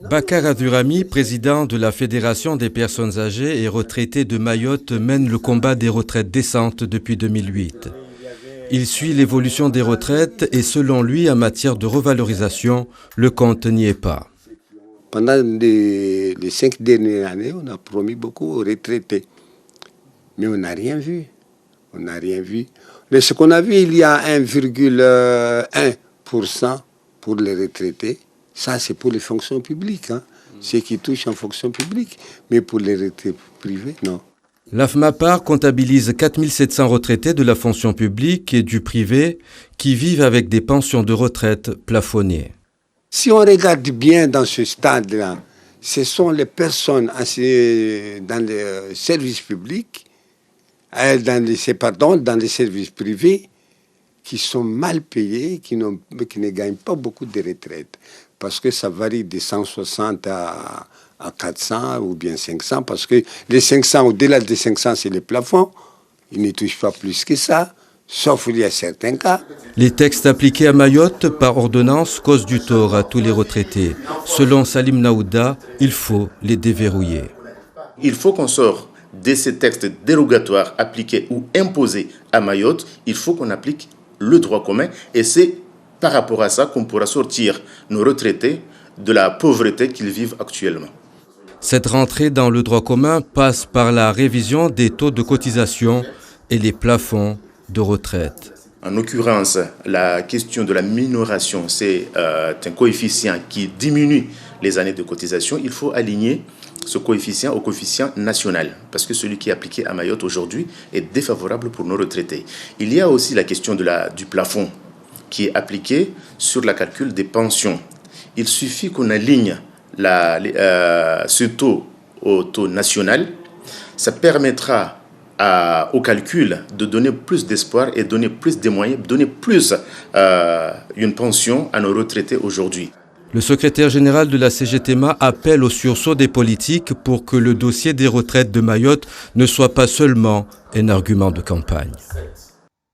Bakar Adurami, président de la Fédération des personnes âgées et retraitées de Mayotte, mène le combat des retraites décentes depuis 2008. Il suit l'évolution des retraites et selon lui, en matière de revalorisation, le compte n'y est pas. Pendant les 5 dernières années, on a promis beaucoup aux retraités. Mais on n'a rien vu. On n'a rien vu. Mais ce qu'on a vu, il y a 1,1% pour les retraités. Ça, c'est pour les fonctions publiques, hein. Ceux qui touchent en fonction publique. Mais pour les retraités privés, non. L'AFMAPAR comptabilise 4700 retraités de la fonction publique et du privé qui vivent avec des pensions de retraite plafonnées. Si on regarde bien dans ce stade-là, ce sont les personnes dans les services publics, dans les services privés, qui sont mal payés, qui ne gagnent pas beaucoup de retraite. Parce que ça varie de 160 à 400 ou bien 500, parce que les 500, au-delà des 500, c'est les plafonds. Ils ne touchent pas plus que ça, sauf il y a certains cas. Les textes appliqués à Mayotte par ordonnance causent du tort à tous les retraités. Selon Salim Naouda, il faut les déverrouiller. Il faut qu'on sorte de ces textes dérogatoires appliqués ou imposés à Mayotte. Il faut qu'on applique le droit commun et c'est par rapport à ça qu'on pourra sortir nos retraités de la pauvreté qu'ils vivent actuellement. Cette rentrée dans le droit commun passe par la révision des taux de cotisation et les plafonds de retraite. En l'occurrence, la question de la minoration, c'est un coefficient qui diminue les années de cotisation. Il faut aligner ce coefficient au coefficient national, parce que celui qui est appliqué à Mayotte aujourd'hui est défavorable pour nos retraités. Il y a aussi la question du plafond qui est appliqué sur le calcul des pensions. Il suffit qu'on aligne ce taux au taux national. Ça permettra au calcul de donner plus d'espoir et donner plus de moyens, donner plus une pension à nos retraités aujourd'hui. Le secrétaire général de la CGTMA appelle au sursaut des politiques pour que le dossier des retraites de Mayotte ne soit pas seulement un argument de campagne.